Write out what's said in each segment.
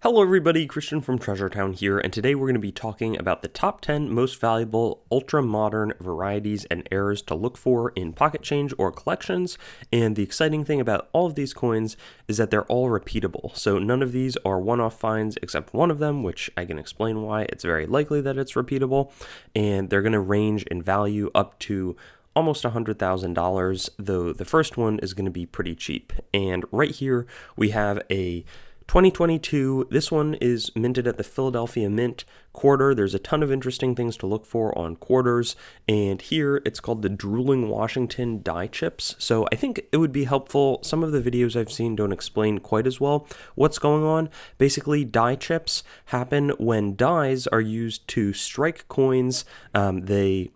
Hello everybody, Christian from Treasure Town here, and today we're going to be talking about the top 10 most valuable ultra-modern varieties and errors to look for in pocket change or collections. And the exciting thing about all of these coins is that they're all repeatable. So none of these are one-off finds except one of them, which I can explain why it's very likely that it's repeatable. And they're going to range in value up to almost $100,000, though the first one is going to be pretty cheap. And right here we have a 2022, this one is minted at the Philadelphia Mint quarter. There's a ton of interesting things to look for on quarters, and here it's called the Drooling Washington die chips. So I think it would be helpful. Some of the videos I've seen don't explain quite as well what's going on. Basically, die chips happen when dies are used to strike coins. They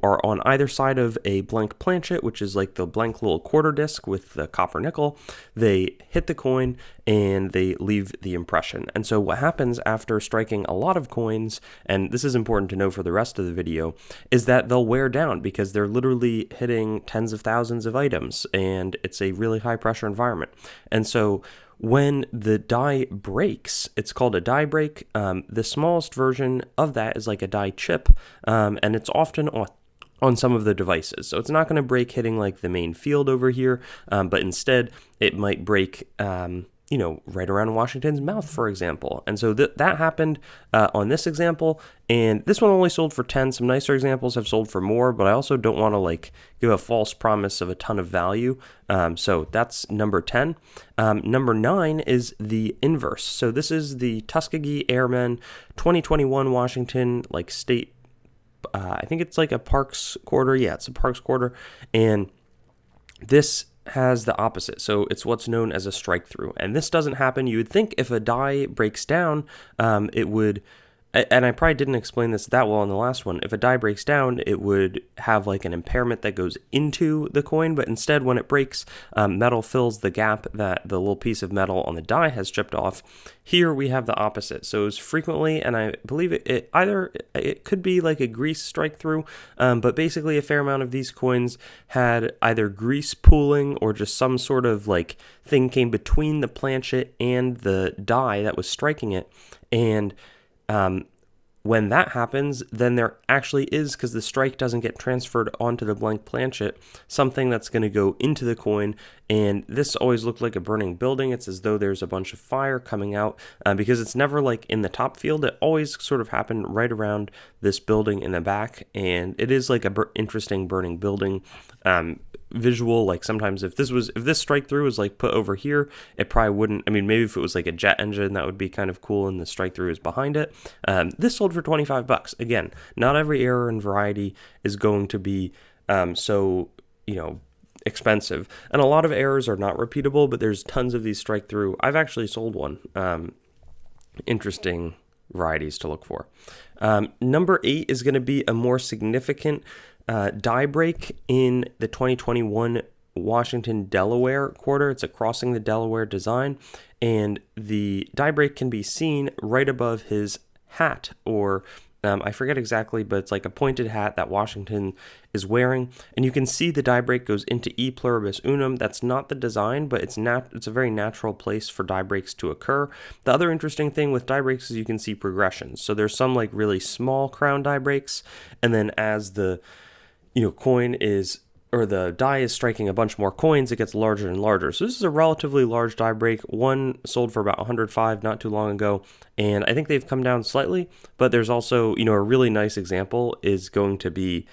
are on either side of a blank planchet, which is like the blank little quarter disc with the copper nickel. They hit the coin and they leave the impression. And so what happens after striking a lot of coins, and this is important to know for the rest of the video, is that they'll wear down because they're literally hitting tens of thousands of items and it's a really high pressure environment. And so when the die breaks, it's called a die break. The smallest version of that is like a die chip, and it's often on some of the devices. So it's not going to break hitting like the main field over here, but instead it might break right around Washington's mouth, for example. And so that happened on this example, and this one only sold for 10. Some nicer examples have sold for more, but I also don't want to give a false promise of a ton of value. So that's number 10. Number 9 is the inverse. So this is the Tuskegee Airmen 2021 Washington state. I think it's like a Parks quarter. Yeah, it's a Parks quarter, and this has the opposite. So it's what's known as a strike through. And this doesn't happen. You would think if a die breaks down, it would, and I probably didn't explain this that well in the last one. If a die breaks down, it would have like an impairment that goes into the coin, but instead when it breaks, metal fills the gap that the little piece of metal on the die has chipped off. Here we have the opposite. So it's frequently, and I believe it could be like a grease strike through, but basically a fair amount of these coins had either grease pooling or just some sort of thing came between the planchet and the die that was striking it. And when that happens, then there actually is, because the strike doesn't get transferred onto the blank planchet, something that's going to go into the coin. And this always looked like a burning building. It's as though there's a bunch of fire coming out, because it's never in the top field. It always sort of happened right around this building in the back. And it is like a interesting burning building visual. Sometimes if this strike through was put over here, it probably wouldn't. I mean, maybe if it was like a jet engine, that would be kind of cool, and the strike through is behind it. This sold for $25. Again, not every error and variety is going to be so expensive, and a lot of errors are not repeatable, but there's tons of these strike through. I've actually sold one. Interesting varieties to look for. Number 8 is going to be a more significant die break in the 2021 Washington, Delaware quarter. It's a crossing the Delaware design, and the die break can be seen right above his hat, or I forget exactly, but it's like a pointed hat that Washington is wearing, and you can see the die break goes into E pluribus unum. That's not the design, but it's a very natural place for die breaks to occur. The other interesting thing with die breaks is you can see progressions. So there's some really small crown die breaks, and then as the coin is, or the die is striking a bunch more coins, it gets larger and larger. So this is a relatively large die break. One sold for about $105 not too long ago, and I think they've come down slightly, but there's also, a really nice example is going to be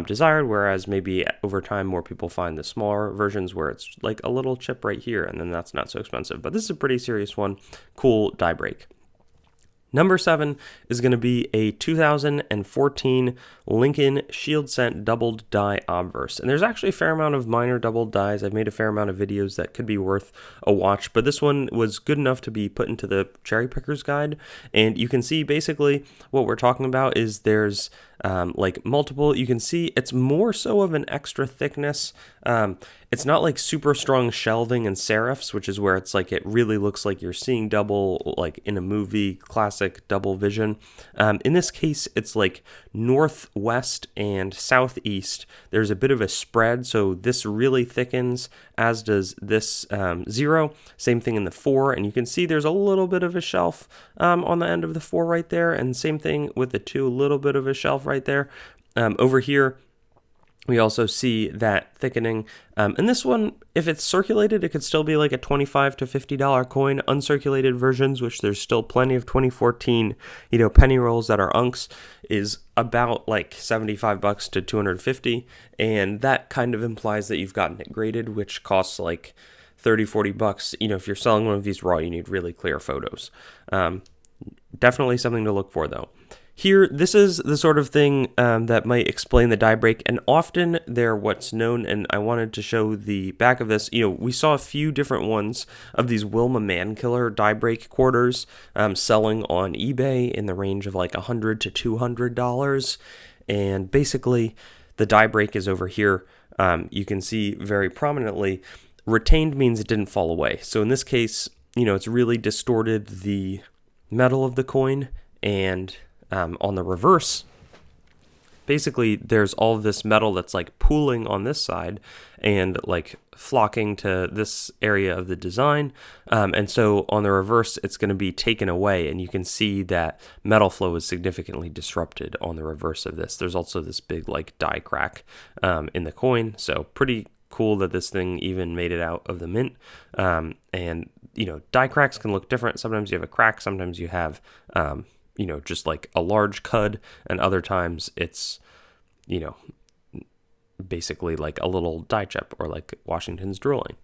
desired, whereas maybe over time more people find the smaller versions where it's like a little chip right here, and then that's not so expensive. But this is a pretty serious one. Cool die break. Number 7 is going to be a 2014 Lincoln Shield Cent doubled die obverse. And there's actually a fair amount of minor doubled dies. I've made a fair amount of videos that could be worth a watch, but this one was good enough to be put into the cherry picker's guide. And you can see basically what we're talking about is there's like multiple. You can see it's more so of an extra thickness. It's not like super strong shelving and serifs, which is where it's like it really looks like you're seeing double, like in a movie, classic double vision. In this case, it's like northwest and southeast. There's a bit of a spread, so this really thickens, as does this 0. Same thing in the 4, and you can see there's a little bit of a shelf on the end of the 4 right there, and same thing with the 2, a little bit of a shelf right there. Over here, we also see that thickening. And this one, if it's circulated, it could still be like a $25 to $50 coin. Uncirculated versions, which there's still plenty of 2014, penny rolls that are unks, is about like $75 to $250. And that kind of implies that you've gotten it graded, which costs like $30-$40. If you're selling one of these raw, you need really clear photos. Definitely something to look for, though. Here, this is the sort of thing that might explain the die break, and often they're what's known, and I wanted to show the back of this. We saw a few different ones of these Wilma Mankiller die break quarters selling on eBay in the range of like $100 to $200, and basically the die break is over here. You can see very prominently, retained means it didn't fall away. So in this case, it's really distorted the metal of the coin, and on the reverse, basically there's all of this metal that's like pooling on this side and like flocking to this area of the design. And so on the reverse, it's going to be taken away, and you can see that metal flow is significantly disrupted on the reverse of this. There's also this big like die crack in the coin. So pretty cool that this thing even made it out of the mint. And die cracks can look different. Sometimes you have a crack, sometimes you have just like a large cud, and other times it's, basically like a little die chip, or like Washington's drooling.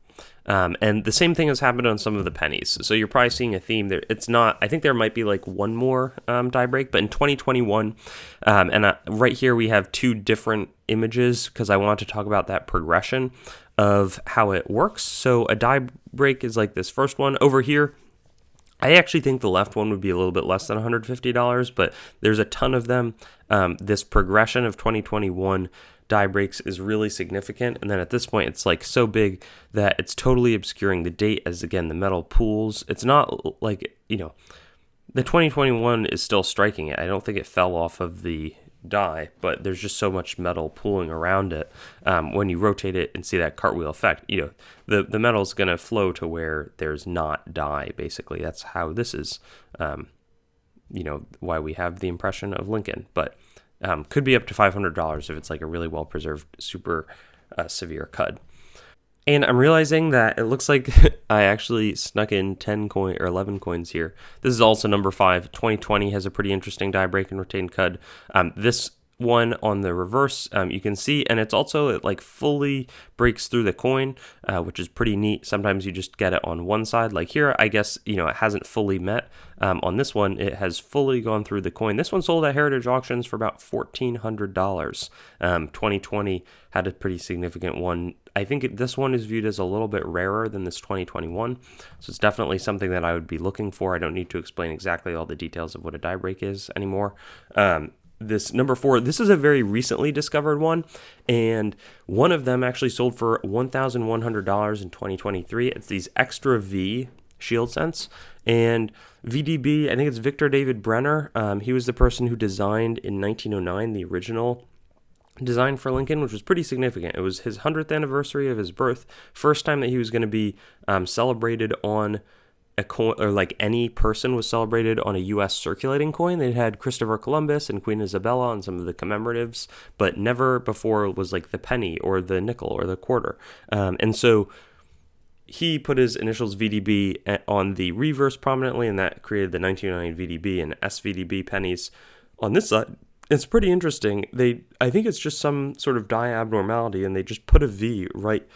And the same thing has happened on some of the pennies. So you're probably seeing a theme there. It's not, I think there might be like one more die break, but in 2021, and right here we have 2 different images because I want to talk about that progression of how it works. So a die break is like this first one over here. I actually think the left one would be a little bit less than $150, but there's a ton of them. This progression of 2021 die breaks is really significant, and then at this point it's like so big that it's totally obscuring the date, as again the metal pools. It's not like, the 2021 is still striking it. I don't think it fell off of the die, but there's just so much metal pooling around it. When you rotate it and see that cartwheel effect, the metal's going to flow to where there's not die, basically. That's how this is, why we have the impression of Lincoln. But could be up to $500 if it's like a really well-preserved, super severe cud. And I'm realizing that it looks like I actually snuck in 10 coin or 11 coins here. This is also number 5. 2020 has a pretty interesting die break and retained cud. This one on the reverse, you can see, and it's also, it like fully breaks through the coin, which is pretty neat. Sometimes you just get it on one side. Like here, I guess, it hasn't fully met. On this one, it has fully gone through the coin. This one sold at Heritage Auctions for about $1,400. 2020 had a pretty significant one. I think this one is viewed as a little bit rarer than this 2021, so it's definitely something that I would be looking for. I don't need to explain exactly all the details of what a die break is anymore. This number 4, this is a very recently discovered one, and one of them actually sold for $1,100 in 2023. It's these Extra V shield scents, and VDB, I think it's Victor David Brenner. He was the person who designed in 1909 the original design for Lincoln, which was pretty significant. It was his 100th anniversary of his birth, first time that he was going to be celebrated on a coin, or like any person was celebrated on a U.S. circulating coin. They had Christopher Columbus and Queen Isabella on some of the commemoratives, but never before was like the penny or the nickel or the quarter. And so he put his initials VDB on the reverse prominently, and that created the 1909 VDB and SVDB pennies. On this side, it's pretty interesting. I think it's just some sort of die abnormality, and they just put a V right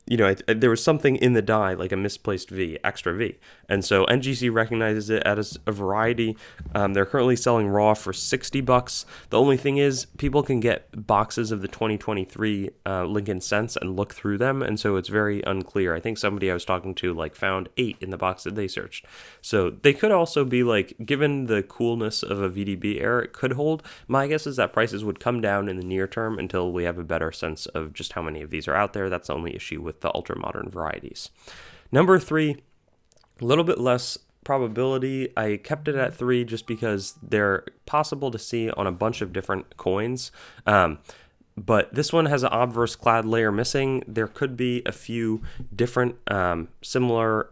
there was something in the die, like a misplaced V, extra V. And so NGC recognizes it as a variety. They're currently selling raw for $60. The only thing is, people can get boxes of the 2023 Lincoln Cents and look through them, and so it's very unclear. I think somebody I was talking to found 8 in the box that they searched. So they could also be given the coolness of a VDB era, it could hold. My guess is that prices would come down in the near term until we have a better sense of just how many of these are out there. That's the only issue with the ultra modern varieties. Number 3, a little bit less probability. I kept it at 3 just because they're possible to see on a bunch of different coins. But this one has an obverse clad layer missing. There could be a few different similar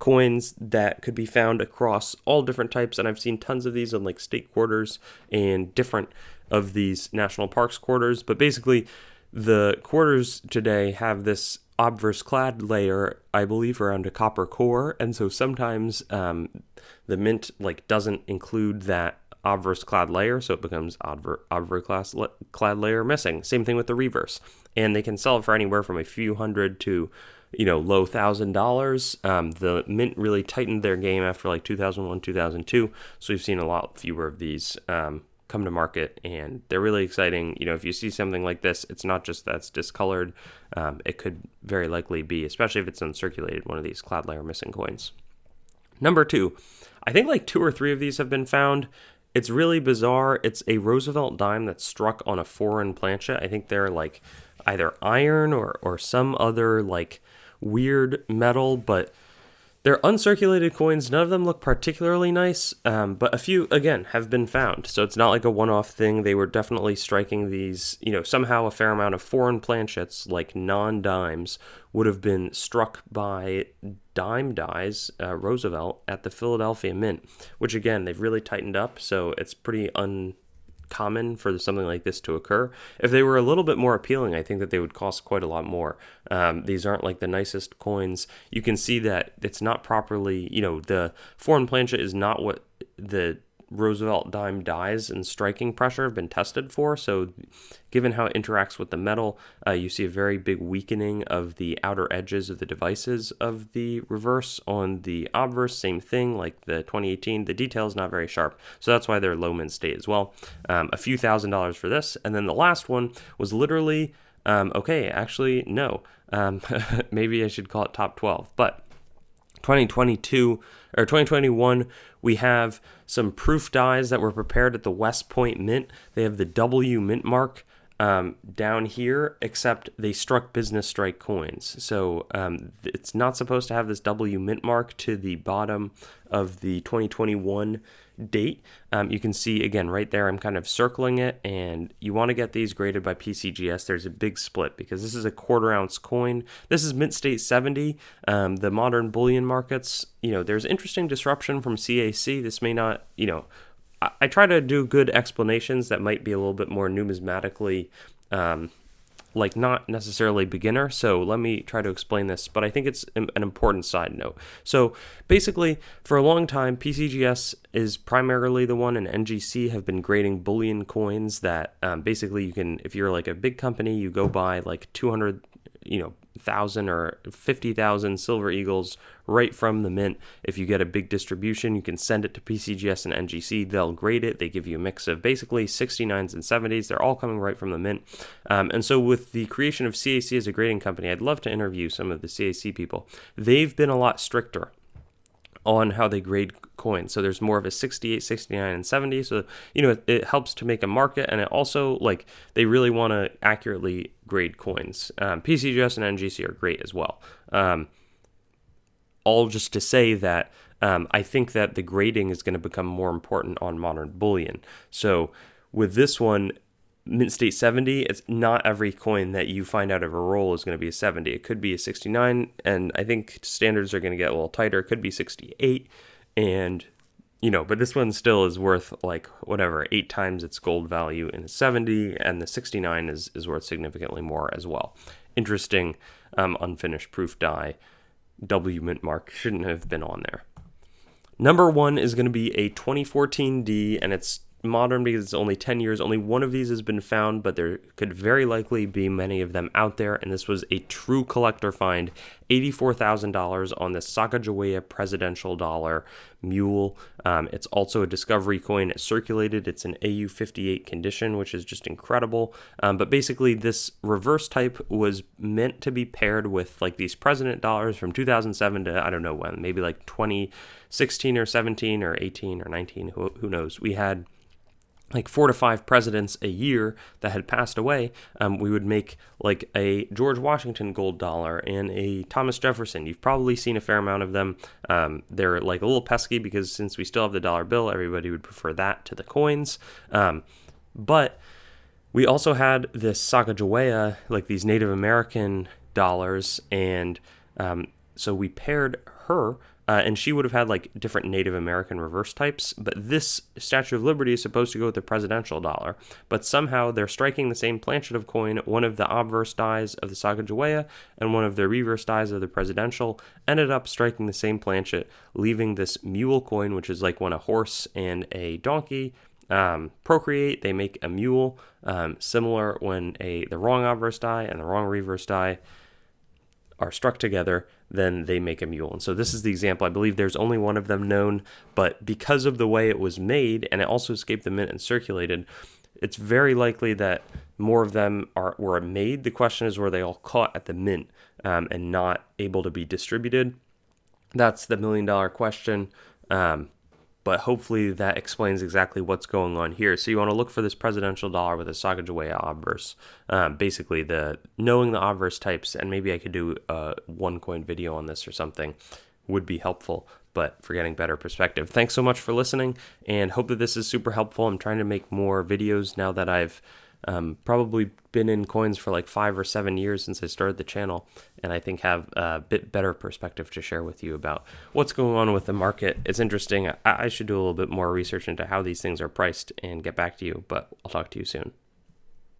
coins that could be found across all different types, and I've seen tons of these in state quarters and different of these national parks quarters. But basically, the quarters today have this obverse clad layer, I believe, around a copper core, and so sometimes the mint doesn't include that obverse clad layer, so it becomes obverse clad layer missing. Same thing with the reverse, and they can sell it for anywhere from a few hundred to low $1,000s. The mint really tightened their game after 2001, 2002, so we've seen a lot fewer of these come to market, and they're really exciting. If you see something like this, it's not just that's discolored. It could very likely be, especially if it's uncirculated, one of these clad layer missing coins. Number 2, I think 2 or 3 of these have been found. It's really bizarre. It's a Roosevelt dime that's struck on a foreign planchet. I think they're either iron or some other weird metal, but they're uncirculated coins. None of them look particularly nice, but a few, again, have been found. So it's not a one-off thing. They were definitely striking these, somehow a fair amount of foreign planchets, non-dimes, would have been struck by dime dies, Roosevelt, at the Philadelphia Mint, which, again, they've really tightened up, so it's pretty common for something like this to occur. If they were a little bit more appealing, I think that they would cost quite a lot more. These aren't the nicest coins. You can see that it's not properly, the foreign planchet is not what the Roosevelt dime dies and striking pressure have been tested for. So given how it interacts with the metal, you see a very big weakening of the outer edges of the devices of the reverse. On the obverse, same thing, the 2018, the detail is not very sharp. So that's why they're low mint state as well. A few $1,000s for this. And then the last one was literally, okay, actually, no. Maybe I should call it top 12, but 2022 or 2021, we have some proof dies that were prepared at the West Point Mint. They have the W mint mark down here, except they struck business strike coins. So it's not supposed to have this W mint mark to the bottom of the 2021 date. You can see, again, right there, I'm kind of circling it, and you want to get these graded by PCGS. There's a big split because this is a quarter-ounce coin. This is mint state 70. The modern bullion markets, there's interesting disruption from CAC. This may not, I try to do good explanations that might be a little bit more numismatically not necessarily beginner, so let me try to explain this, but I think it's an important side note. So basically, for a long time, PCGS is primarily the one, and NGC have been grading bullion coins that basically you can, if you're a big company, you go buy 200,000 or 50,000 silver eagles right from the mint. If you get a big distribution, you can send it to PCGS and NGC. They'll grade it. They give you a mix of basically 69s and 70s. They're all coming right from the mint. And so with the creation of CAC as a grading company, I'd love to interview some of the CAC people. They've been a lot stricter on how they grade coins. So there's more of a 68, 69, and 70. So, it helps to make a market, and it also, they really want to accurately grade coins. PCGS and NGC are great as well. All just to say that I think that the grading is going to become more important on modern bullion. So with this one, mint state 70, it's not every coin that you find out of a roll is going to be a 70. It could be a 69, and I think standards are going to get a little tighter. It could be 68, and but this one still is worth 8 times its gold value in a 70, and the 69 is worth significantly more as well. Interesting unfinished proof die. W mint mark shouldn't have been on there. Number 1 is going to be a 2014 D, and it's modern because it's only 10 years. Only one of these has been found, but there could very likely be many of them out there. And this was a true collector find, $84,000 on the Sacagawea presidential dollar mule. It's also a discovery coin. It circulated. It's an AU58 condition, which is just incredible. But basically, this reverse type was meant to be paired with like these president dollars from 2007 to I don't know when, maybe like 2016 or 17 or 18 or 19. Who knows? We had like 4 to 5 presidents a year that had passed away. We would make like a George Washington gold dollar and a Thomas Jefferson. You've probably seen a fair amount of them. They're like a little pesky because since we still have the dollar bill, everybody would prefer that to the coins. But we also had this Sacagawea, like these Native American dollars, and so we paired her, and she would have had like different Native American reverse types, but this Statue of Liberty is supposed to go with the presidential dollar, but somehow they're striking the same planchet of coin. One of the obverse dies of the Sacagawea and one of the reverse dies of the presidential ended up striking the same planchet, leaving this mule coin, which is like when a horse and a donkey procreate, they make a mule. Similar when the wrong obverse die and the wrong reverse die are struck together, then they make a mule. And so this is the example. I believe there's only one of them known, but because of the way it was made, and it also escaped the mint and circulated, it's very likely that more of them were made. The question is, were they all caught at the mint and not able to be distributed? That's the million-dollar question. But hopefully that explains exactly what's going on here. So you want to look for this presidential dollar with a Sacagawea obverse. Basically, knowing the obverse types, and maybe I could do a one coin video on this or something, would be helpful, but for getting better perspective. Thanks so much for listening, and hope that this is super helpful. I'm trying to make more videos now that I've probably been in coins for like 5 or 7 years since I started the channel, and I think have a bit better perspective to share with you about what's going on with the market. It's interesting. I should do a little bit more research into how these things are priced and get back to you, but I'll talk to you soon.